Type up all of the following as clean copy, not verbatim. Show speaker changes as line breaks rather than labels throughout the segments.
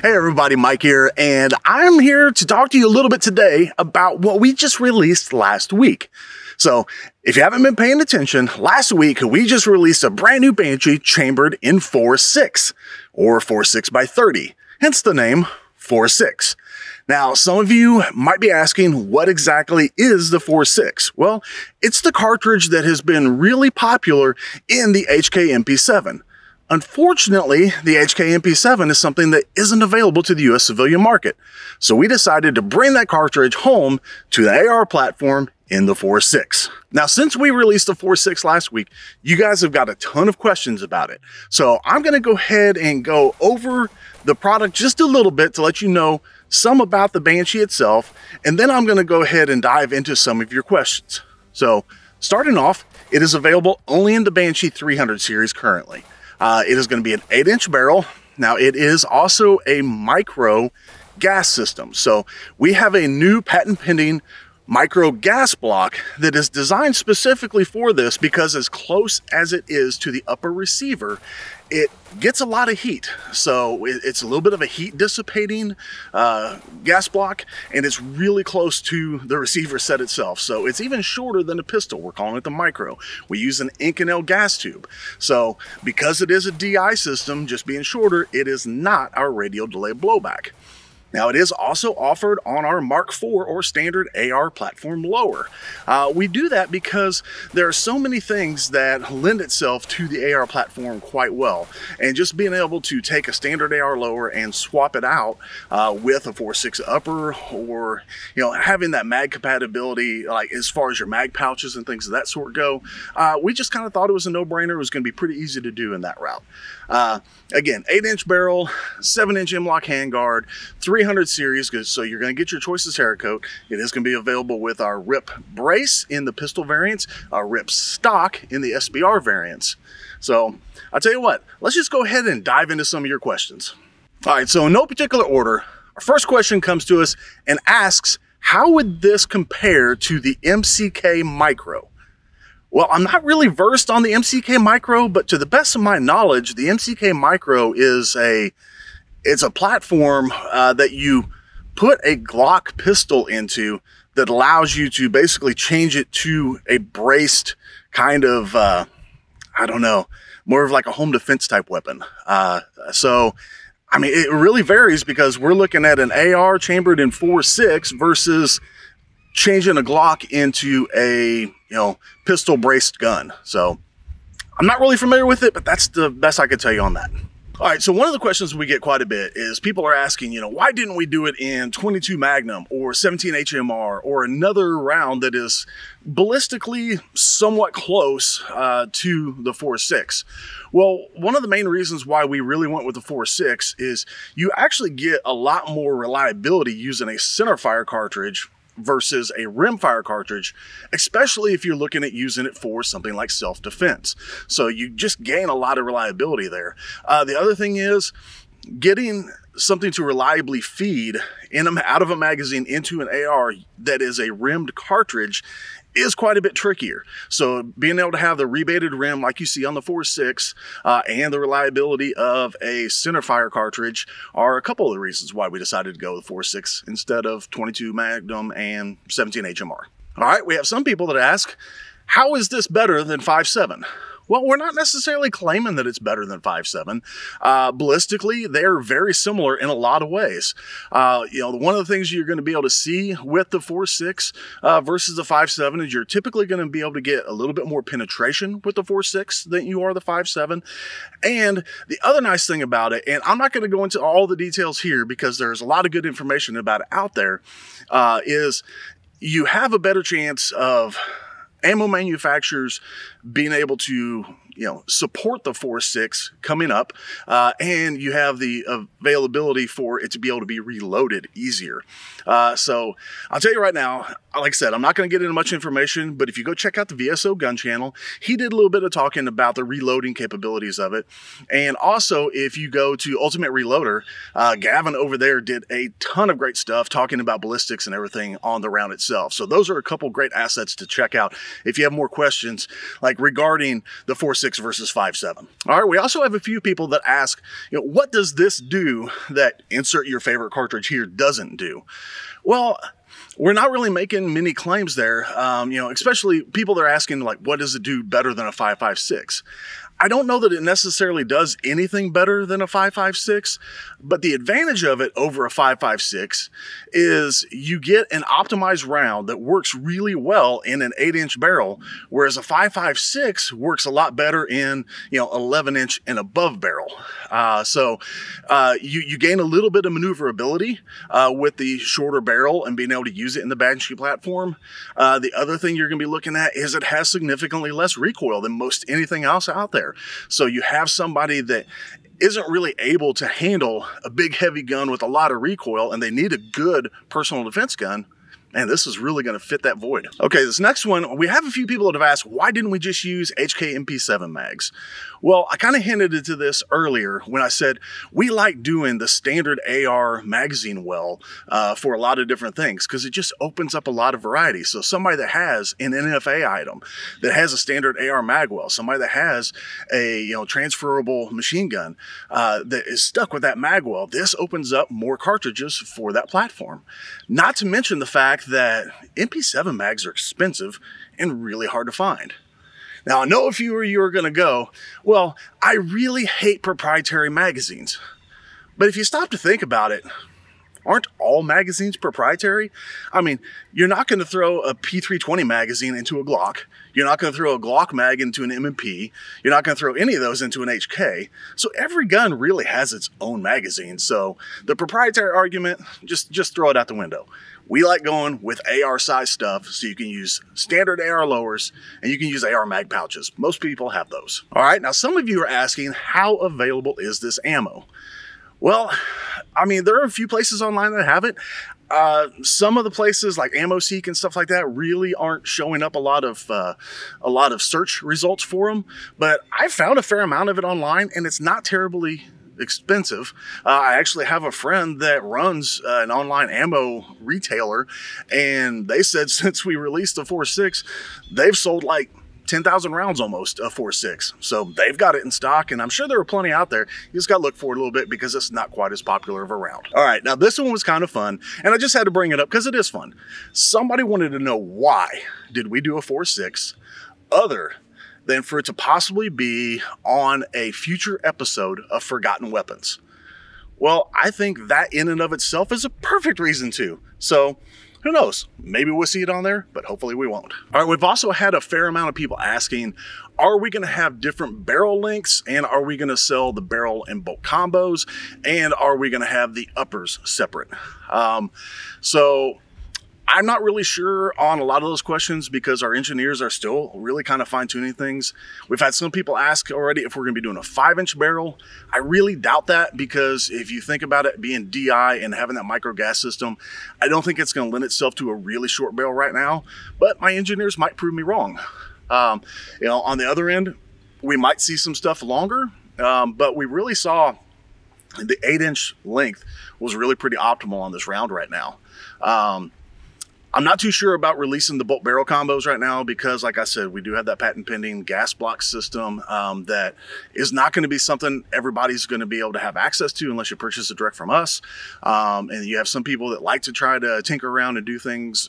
Hey everybody, Mike here, and I'm here to talk to you a little bit today about what we just released last week. So, if you haven't been paying attention, last week we just released a brand new Banshee chambered in 4.6, or 4.6 by 30, hence the name 4.6. Now, some of you might be asking, what exactly is the 4.6? Well, it's the cartridge that has been really popular in the HK MP7. Unfortunately, the HK MP7 is something that isn't available to the US civilian market. So we decided to bring that cartridge home to the AR platform in the 4.6. Now, since we released the 4.6 last week, you guys have got a ton of questions about it. So I'm going to go ahead and go over the product just a little bit to let you know some about the Banshee itself, and then I'm going to go ahead and dive into some of your questions. So starting off, it is available only in the Banshee 300 series currently. It is going to be an 8-inch barrel. Now, it is also a micro gas system. So we have a new patent pending micro gas block that is designed specifically for this because as close as it is to the upper receiver, it gets a lot of heat. So it's a little bit of a heat dissipating gas block, and it's really close to the receiver set itself. So it's even shorter than a pistol. We're calling it the micro. We use an Inconel gas tube. So because it is a DI system, just being shorter, it is not our radial delay blowback. Now, it is also offered on our Mark IV or standard AR platform lower. We do that because there are so many things that lend itself to the AR platform quite well. And just being able to take a standard AR lower and swap it out with a 4.6 upper, or, you know, having that mag compatibility, like as far as your mag pouches and things of that sort go, we just kind of thought it was a no-brainer. It was going to be pretty easy to do in that route. Again, 8-inch barrel, 7-inch M-LOK handguard, 300 series, so you're going to get your choice of Cerakote. It is going to be available with our RIP brace in the pistol variants, our RIP stock in the SBR variants. So I'll tell you what, let's just go ahead and dive into some of your questions. All right, so in no particular order, our first question comes to us and asks, how would this compare to the MCK Micro? Well, I'm not really versed on the MCK Micro, but to the best of my knowledge, the MCK Micro is it's a platform that you put a Glock pistol into that allows you to basically change it to a braced kind of, I don't know, more of like a home defense type weapon. So, I mean, it really varies because we're looking at an AR chambered in 4.6 versus changing a Glock into a, you know, pistol braced gun. So I'm not really familiar with it, but that's the best I could tell you on that. All right, so one of the questions we get quite a bit is people are asking, you know, why didn't we do it in 22 Magnum or 17 HMR or another round that is ballistically somewhat close to the 4.6? Well, one of the main reasons why we really went with the 4.6 is you actually get a lot more reliability using a centerfire cartridge versus a rimfire cartridge, especially if you're looking at using it for something like self-defense. So you just gain a lot of reliability there. The other thing is getting something to reliably feed out of a magazine into an AR that is a rimmed cartridge is quite a bit trickier. So being able to have the rebated rim like you see on the 4.6 and the reliability of a centerfire cartridge are a couple of the reasons why we decided to go with 4.6 instead of 22 Magnum and 17 HMR. All right, we have some people that ask, how is this better than 5.7? Well, we're not necessarily claiming that it's better than 5.7. Ballistically, they're very similar in a lot of ways. You know, one of the things you're going to be able to see with the 4.6 versus the 5.7 is you're typically going to be able to get a little bit more penetration with the 4.6 than you are the 5.7. And the other nice thing about it, and I'm not going to go into all the details here because there's a lot of good information about it out there, is you have a better chance of ammo manufacturers being able to, you know, support the 4.6 coming up, and you have the availability for it to be able to be reloaded easier. So I'll tell you right now, like I said, I'm not going to get into much information, but if you go check out the VSO gun channel, he did a little bit of talking about the reloading capabilities of it. And also, if you go to Ultimate Reloader, Gavin over there did a ton of great stuff talking about ballistics and everything on the round itself. So those are a couple great assets to check out if you have more questions like regarding the 4.6 4.6 versus 5.7. All right, we also have a few people that ask, what does this do that insert your favorite cartridge here doesn't do? Well, we're not really making many claims there, especially people that are asking, like, what does it do better than a 5.56? I don't know that it necessarily does anything better than a 5.56, but the advantage of it over a 5.56 is you get an optimized round that works really well in an 8-inch barrel, whereas a 5.56 works a lot better in 11-inch and above barrel. So you gain a little bit of maneuverability with the shorter barrel and being able to use it in the Banshee platform. The other thing you're going to be looking at is it has significantly less recoil than most anything else out there. So you have somebody that isn't really able to handle a big heavy gun with a lot of recoil and they need a good personal defense gun. And this is really going to fit that void. Okay, this next one, we have a few people that have asked, why didn't we just use HK MP7 mags? Well, I kind of hinted into this earlier when I said we like doing the standard AR magazine well for a lot of different things because it just opens up a lot of variety. So somebody that has an NFA item, that has a standard AR mag well, somebody that has a transferable machine gun that is stuck with that mag well, this opens up more cartridges for that platform. Not to mention the fact that MP7 mags are expensive and really hard to find. Now, I know a few of you are going to go, well, I really hate proprietary magazines. But if you stop to think about it, aren't all magazines proprietary? I mean, you're not going to throw a P320 magazine into a Glock. You're not going to throw a Glock mag into an M&P. You're not going to throw any of those into an HK. So every gun really has its own magazine. So the proprietary argument, just throw it out the window. We like going with AR size stuff so you can use standard AR lowers and you can use AR mag pouches. Most people have those. All right, now some of you are asking, how available is this ammo? Well, I mean, there are a few places online that have it. Some of the places like AmmoSeek and stuff like that really aren't showing up a lot of search results for them. But I found a fair amount of it online, and it's not terribly expensive. I actually have a friend that runs an online ammo retailer, and they said since we released the 4.6, they've sold like 10,000 rounds almost of 4.6. So they've got it in stock, and I'm sure there are plenty out there. You just got to look for it a little bit because it's not quite as popular of a round. All right, now this one was kind of fun, and I just had to bring it up because it is fun. Somebody wanted to know, why did we do a 4.6 other than for it to possibly be on a future episode of Forgotten Weapons? Well, I think that in and of itself is a perfect reason to. So who knows? Maybe we'll see it on there, but hopefully we won't. All right, we've also had a fair amount of people asking, are we going to have different barrel lengths, and are we going to sell the barrel and bolt combos, and are we going to have the uppers separate? So I'm not really sure on a lot of those questions because our engineers are still really kind of fine-tuning things. We've had some people ask already if we're going to be doing a 5-inch barrel. I really doubt that because if you think about it being DI and having that micro gas system, I don't think it's going to lend itself to a really short barrel right now, but my engineers might prove me wrong. On the other end, we might see some stuff longer, but we really saw the 8-inch length was really pretty optimal on this round right now. I'm not too sure about releasing the bolt barrel combos right now because, like I said, we do have that patent pending gas block system that is not going to be something everybody's going to be able to have access to unless you purchase it direct from us. And you have some people that like to try to tinker around and do things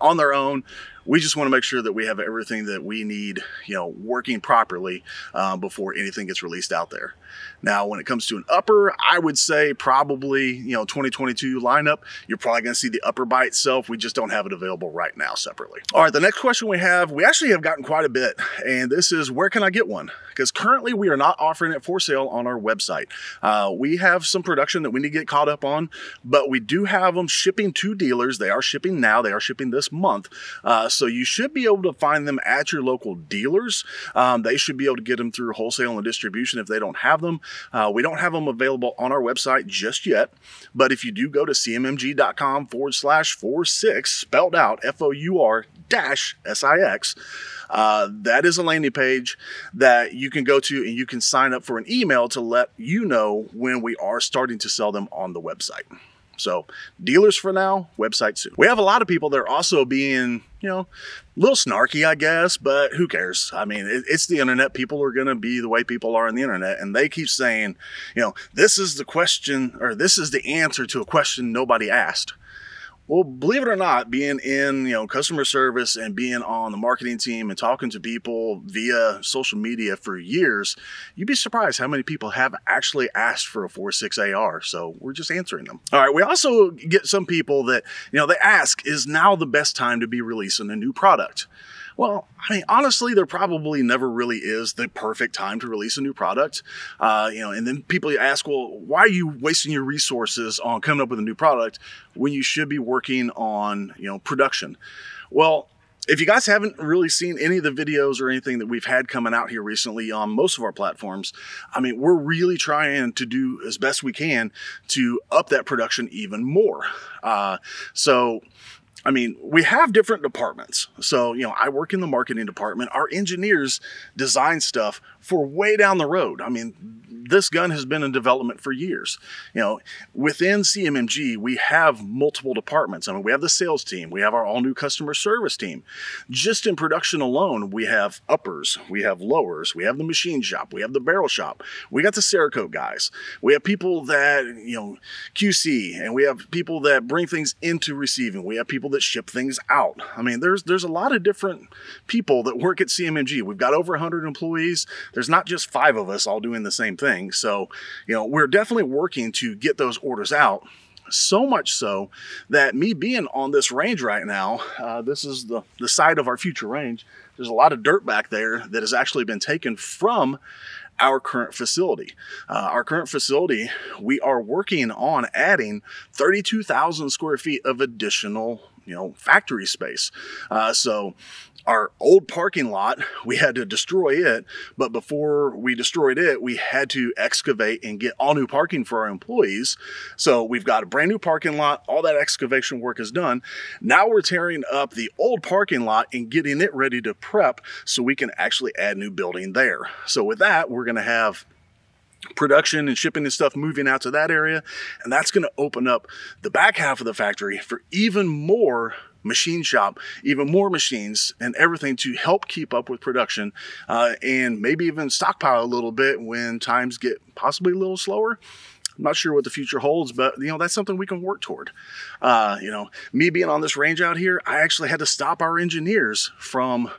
on their own. We just want to make sure that we have everything that we need, working properly before anything gets released out there. Now, when it comes to an upper, I would say probably, 2022 lineup, you're probably going to see the upper by itself. We just don't have it available right now separately. All right, the next question we actually have gotten quite a bit, and this is, where can I get one? Because currently we are not offering it for sale on our website. We have some production that we need to get caught up on, but we do have them shipping to dealers. They are shipping now. They are shipping this month. So you should be able to find them at your local dealers. They should be able to get them through wholesale and distribution if they don't have them. We don't have them available on our website just yet, but if you do go to cmmg.com/4.6, spelled out FOUR-SIX, that is a landing page that you can go to and you can sign up for an email to let you know when we are starting to sell them on the website. So dealers for now, website soon. We have a lot of people that are also being you know, a little snarky, I guess, but who cares? I mean, it's the internet. People are going to be the way people are on the internet. And they keep saying, you know, this is the question, or this is the answer to a question nobody asked. Well, believe it or not, being in, you know, customer service and being on the marketing team and talking to people via social media for years, you'd be surprised how many people have actually asked for a 4.6 AR. So we're just answering them. All right. We also get some people that, you know, they ask, is now the best time to be releasing a new product? Well, I mean, honestly, there probably never really is the perfect time to release a new product. You know, and then people ask, well, why are you wasting your resources on coming up with a new product when you should be working on, you know, production? Well, if you guys haven't really seen any of the videos or anything that we've had coming out here recently on most of our platforms, I mean, we're really trying to do as best we can to up that production even more. I mean, we have different departments. So, you know, I work in the marketing department. Our engineers design stuff for way down the road. I mean, this gun has been in development for years. You know, within CMMG, we have multiple departments. I mean, we have the sales team. We have our all-new customer service team. Just in production alone, we have uppers, we have lowers, we have the machine shop, we have the barrel shop, we got the Cerakote guys. We have people that, you know, QC, and we have people that bring things into receiving. We have people that ship things out. I mean, there's a lot of different people that work at CMMG. We've got over 100 employees. There's not just 5 of us all doing the same thing. So, you know, we're definitely working to get those orders out. So much so that me being on this range right now, this is the side of our future range. There's a lot of dirt back there that has actually been taken from our current facility. Our current facility, we are working on adding 32,000 square feet of additional, you know, factory space. So our old parking lot, we had to destroy it, but before we destroyed it, we had to excavate and get all new parking for our employees. So we've got a brand new parking lot. All that excavation work is done. Now we're tearing up the old parking lot and getting it ready to prep so we can actually add new building there. So with that, we're going to have production and shipping and stuff moving out to that area. And that's going to open up the back half of the factory for even more machine shop, even more machines and everything to help keep up with production, and maybe even stockpile a little bit when times get possibly a little slower. I'm not sure what the future holds, but, you know, that's something we can work toward. You know, me being on this range out here, I actually had to stop our engineers from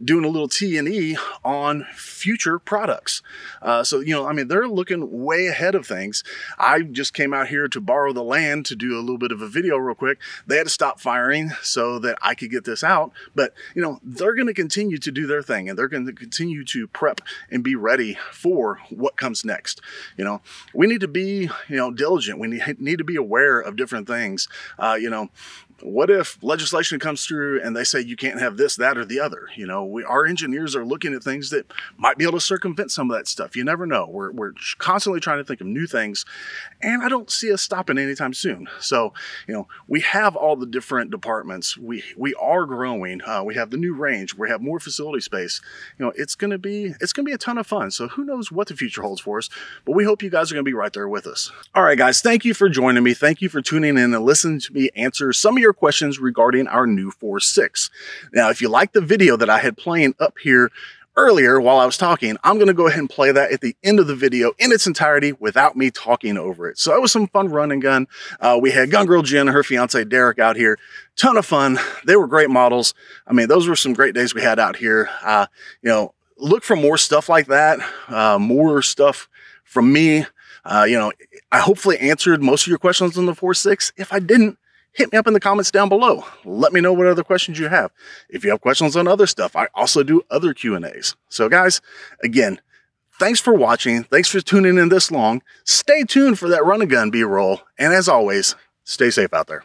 doing a little T&E on future products. So, you know, I mean, they're looking way ahead of things. I just came out here to borrow the land to do a little bit of a video real quick. They had to stop firing so that I could get this out. But, you know, they're going to continue to do their thing, and they're going to continue to prep and be ready for what comes next. You know, we need to be, you know, diligent. We need to be aware of different things. You know, what if legislation comes through and they say you can't have this, that, or the other? You know, our engineers are looking at things that might be able to circumvent some of that stuff. You never know. We're constantly trying to think of new things, and I don't see us stopping anytime soon. So, you know, we have all the different departments. We are growing. We have the new range. We have more facility space. You know, it's gonna be a ton of fun. So who knows what the future holds for us? But we hope you guys are gonna be right there with us. All right, guys. Thank you for joining me. Thank you for tuning in and listening to me answer some of your questions regarding our new 4.6. Now, if you like the video that I had playing up here earlier while I was talking, I'm going to go ahead and play that at the end of the video in its entirety without me talking over it. So it was some fun run and gun. We had Gun Girl Jen and her fiance Derrick out here. Ton of fun. They were great models. I mean, those were some great days we had out here. You know, look for more stuff like that. More stuff from me. You know, I hopefully answered most of your questions on the 4.6. If I didn't, hit me up in the comments down below. Let me know what other questions you have. If you have questions on other stuff, I also do other Q&As. So guys, again, thanks for watching. Thanks for tuning in this long. Stay tuned for that run and gun B-roll. And as always, stay safe out there.